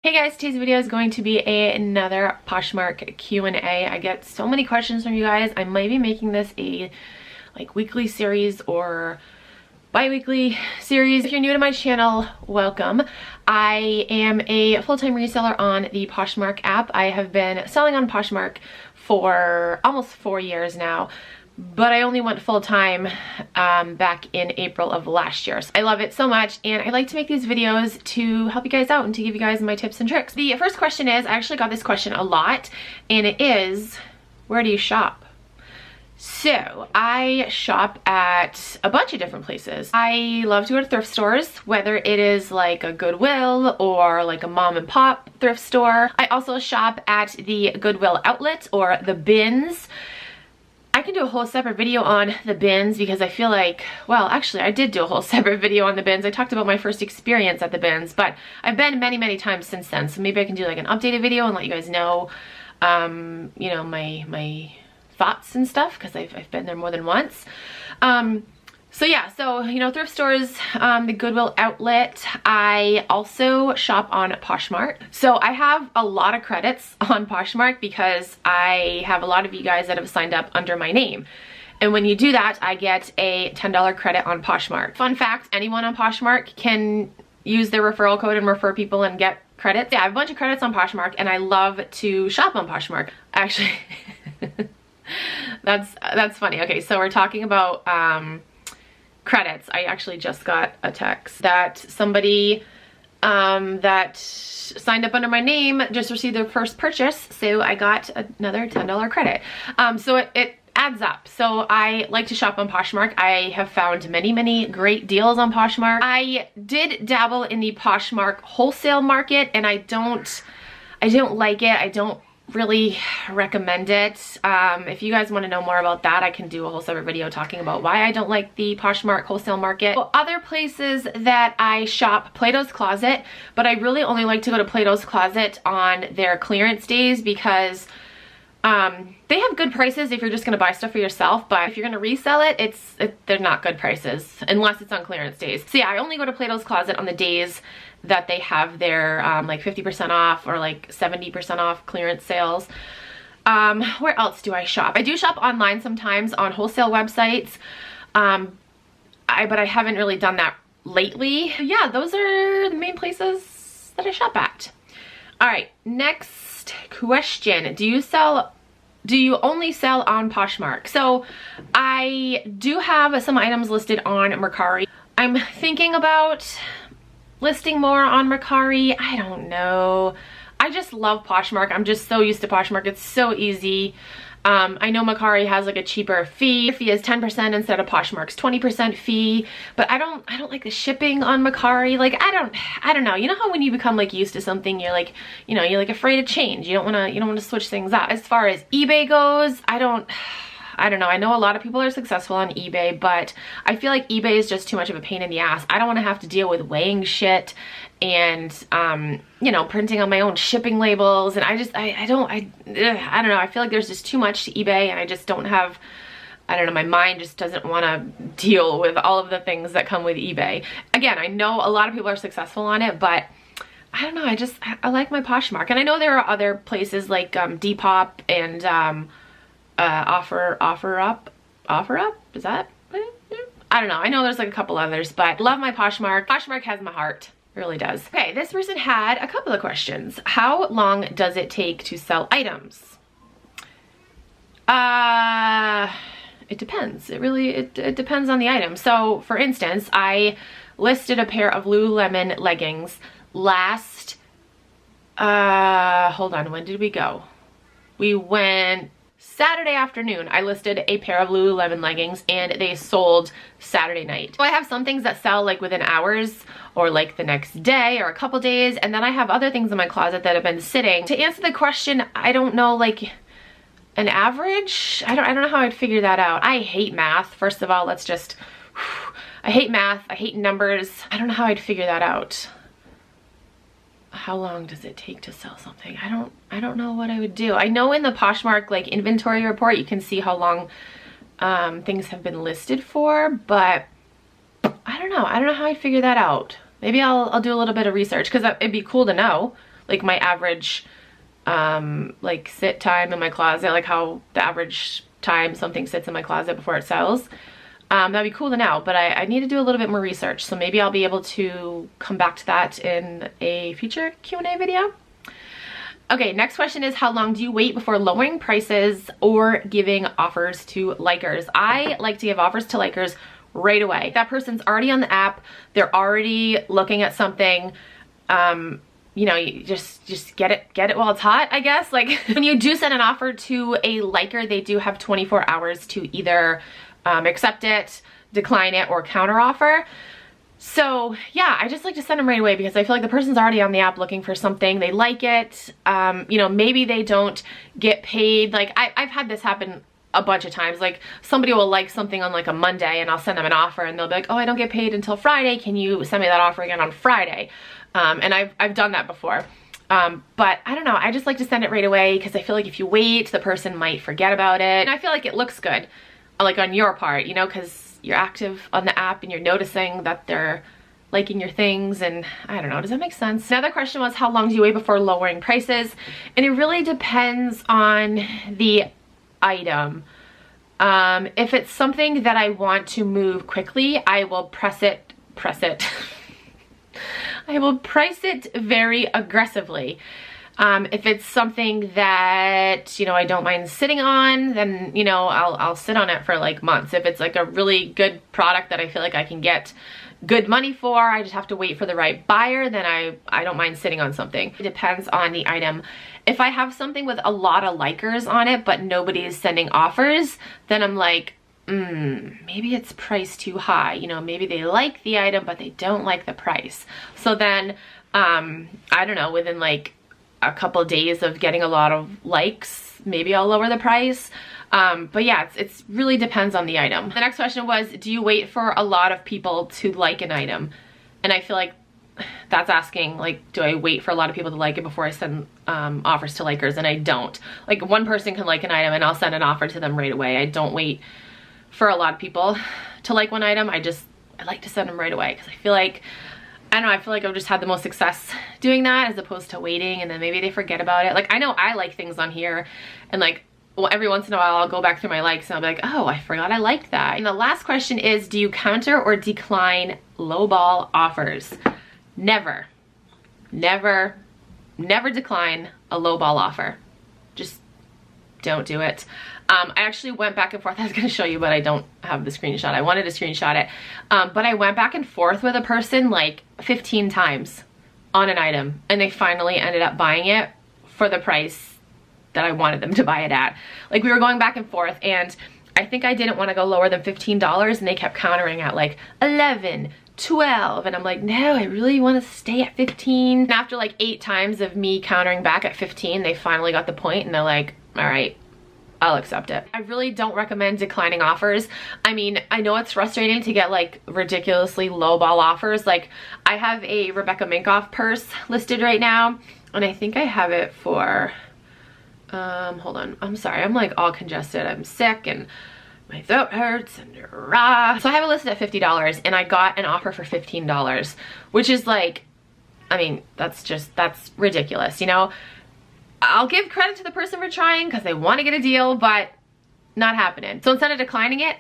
Hey guys, today's video is going to be another Poshmark Q&A. I get so many questions from you guys. I might be making this a weekly series or bi-weekly series. If you're new to my channel, welcome. I am a full-time reseller on the Poshmark app. I have been selling on Poshmark for almost 4 years now, but I only went full-time back in April of last year. So I love it so much, and I like to make these videos to help you guys out and to give you guys my tips and tricks. The first question is, I actually got this question a lot, and it is, where do you shop? So I shop at a bunch of different places. I love to go to thrift stores, whether it is like a Goodwill or like a mom and pop thrift store. I also shop at the Goodwill outlet or the bins. I can do a whole separate video on the bins because I feel like, well, actually I did do a whole separate video on the bins. I talked about my first experience at the bins, but I've been many times since then. So maybe I can do like an updated video and let you guys know, you know, my thoughts and stuff, because I've been there more than once. So yeah, so, you know, thrift stores, the Goodwill outlet. I also shop on Poshmark. So I have a lot of credits on Poshmark because I have a lot of you guys that have signed up under my name. And when you do that, I get a $10 credit on Poshmark. Fun fact, anyone on Poshmark can use their referral code and refer people and get credits. Yeah, I have a bunch of credits on Poshmark, and I love to shop on Poshmark. Actually, that's funny. Okay, so we're talking about credits. I actually just got a text that somebody that signed up under my name just received their first purchase, so I got another $10 credit. So it adds up. So I like to shop on Poshmark. I have found many great deals on Poshmark. I did dabble in the Poshmark wholesale market, and I don't like it. I don't really recommend it. If you guys want to know more about that, I can do a whole separate video talking about why I don't like the Poshmark wholesale market. So other places that I shop, Plato's Closet, but I really only like to go to Plato's Closet on their clearance days because they have good prices if you're just going to buy stuff for yourself, but if you're going to resell it, they're not good prices unless it's on clearance days. So yeah, I only go to Plato's Closet on the days that they have their like 50% off or like 70% off clearance sales. Where else do I shop? I do shop online sometimes on wholesale websites, but I haven't really done that lately. Yeah, those are the main places that I shop at. All right, next question. Do you only sell on Poshmark? So I do have some items listed on Mercari. I'm thinking about listing more on Mercari. I don't know. I just love Poshmark. I'm just so used to Poshmark. It's so easy. I know Mercari has like a cheaper fee. The fee is 10% instead of Poshmark's 20% fee, but I don't like the shipping on Mercari. Like I don't know. You know how when you become like used to something, you're like, you know, you're like afraid of change. You don't want to switch things up. As far as eBay goes, I don't know. I know a lot of people are successful on eBay, but I feel like eBay is just too much of a pain in the ass. I don't want to have to deal with weighing shit and, you know, printing on my own shipping labels. And I don't know. I feel like there's just too much to eBay, and I just don't have, I don't know, my mind just doesn't want to deal with all of the things that come with eBay. Again, I know a lot of people are successful on it, but I don't know. I like my Poshmark. And I know there are other places like Depop and OfferUp, is that? I don't know. I know there's like a couple others, but love my Poshmark. Poshmark has my heart. It really does. Okay, this person had a couple of questions. How long does it take to sell items? It depends. It depends on the item. So for instance, I listed a pair of Lululemon leggings last, hold on, when did we go? We went Saturday afternoon. I listed a pair of Lululemon leggings and they sold Saturday night. So I have some things that sell like within hours or like the next day or a couple days, and then I have other things in my closet that have been sitting. To answer the question, I don't know, like an average? I don't know how I'd figure that out. I hate math. First of all, I hate math. I hate numbers. I don't know how I'd figure that out. How long does it take to sell something? I don't know what I would do. I know in the Poshmark like inventory report you can see how long things have been listed for, but I don't know how I'd figure that out. Maybe I'll do a little bit of research, because it'd be cool to know. like my average like sit time in my closet, like how the average time something sits in my closet before it sells. That'd be cool to know, but I need to do a little bit more research, so maybe I'll be able to come back to that in a future Q&A video. Okay, next question is, how long do you wait before lowering prices or giving offers to likers? I like to give offers to likers right away. If that person's already on the app, they're already looking at something, you know, you just get it while it's hot, I guess. Like when you do send an offer to a liker, they do have 24 hours to either accept it, decline it, or counter offer. So yeah, I just like to send them right away because I feel like the person's already on the app looking for something, they like it, you know, maybe they don't get paid. Like I've had this happen a bunch of times. Like somebody will like something on like a Monday and I'll send them an offer and they'll be like, oh, I don't get paid until Friday, can you send me that offer again on Friday? And I've done that before. But I don't know, I just like to send it right away because I feel like if you wait, the person might forget about it. And I feel like it looks good, like on your part, you know, because you're active on the app and you're noticing that they're liking your things, and I don't know, does that make sense? Another question was, how long do you wait before lowering prices? And it really depends on the item. If it's something that I want to move quickly, I will press it. I will price it very aggressively. If it's something that, you know, I don't mind sitting on, then, you know, I'll sit on it for like months. If it's like a really good product that I feel like I can get good money for, I just have to wait for the right buyer, then I don't mind sitting on something. It depends on the item. If I have something with a lot of likers on it, but nobody is sending offers, then I'm like, maybe it's priced too high. You know, maybe they like the item, but they don't like the price. So then, I don't know, within like a couple days of getting a lot of likes, maybe I'll lower the price. But yeah, it's really depends on the item. The next question was, do you wait for a lot of people to like an item? And I feel like that's asking, like, do I wait for a lot of people to like it before I send offers to likers? And I don't. Like, one person can like an item and I'll send an offer to them right away. I don't wait for a lot of people to like one item. I like to send them right away because I feel like, I don't know, I feel like I've just had the most success doing that as opposed to waiting and then maybe they forget about it. Like, I know I like things on here, and like, well, every once in a while I'll go back through my likes and I'll be like, oh, I forgot I liked that. And the last question is, do you counter or decline lowball offers? Never decline a lowball offer. Just don't do it. I actually went back and forth. I was going to show you, but I don't have the screenshot. I wanted to screenshot it. But I went back and forth with a person like 15 times on an item, and they finally ended up buying it for the price that I wanted them to buy it at. Like, we were going back and forth, and I think I didn't want to go lower than $15, and they kept countering at like 11, 12, and I'm like, no, I really want to stay at 15. And after like 8 times of me countering back at 15, they finally got the point, and they're like, all right, I'll accept it. I really don't recommend declining offers. I mean, I know it's frustrating to get like ridiculously lowball offers. Like, I have a Rebecca Minkoff purse listed right now, and I think I have it for, hold on, I'm sorry, I'm like all congested, I'm sick and my throat hurts and rah. So I have it listed at $50 and I got an offer for $15, which is like, I mean, that's ridiculous, you know? I'll give credit to the person for trying because they want to get a deal, but not happening. So instead of declining it,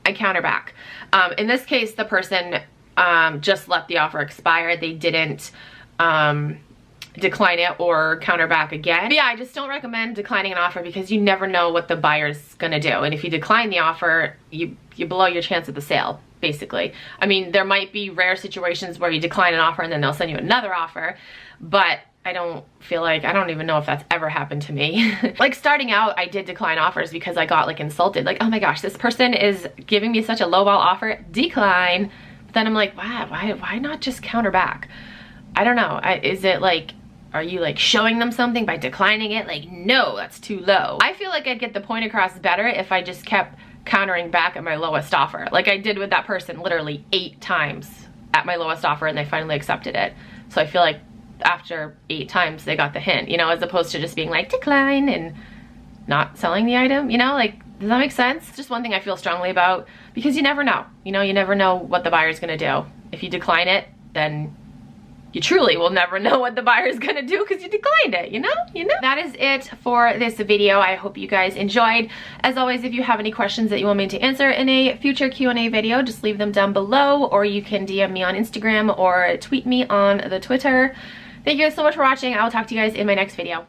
I counter back. In this case, the person just let the offer expire. They didn't decline it or counter back again. But yeah, I just don't recommend declining an offer because you never know what the buyer's gonna do. And if you decline the offer, you blow your chance at the sale, basically. I mean, there might be rare situations where you decline an offer and then they'll send you another offer, but I don't even know if that's ever happened to me. Like, starting out, I did decline offers because I got like insulted. Like, oh my gosh, this person is giving me such a lowball offer, decline. But then I'm like, wow, why not just counter back? I don't know. Is it like, are you like showing them something by declining it? Like, no, that's too low. I feel like I'd get the point across better if I just kept countering back at my lowest offer. Like I did with that person literally 8 times at my lowest offer, and they finally accepted it. So I feel like after 8 times they got the hint, you know, as opposed to just being like decline and not selling the item, you know? Like, does that make sense? It's just one thing I feel strongly about, because you never know, you know, you never know what the buyer's gonna do. If you decline it, then you truly will never know what the buyer is gonna do because you declined it, you know? That is it for this video. I hope you guys enjoyed. As always, if you have any questions that you want me to answer in a future Q&A video, just leave them down below, or you can DM me on Instagram or tweet me on the Twitter. Thank you guys so much for watching. I will talk to you guys in my next video.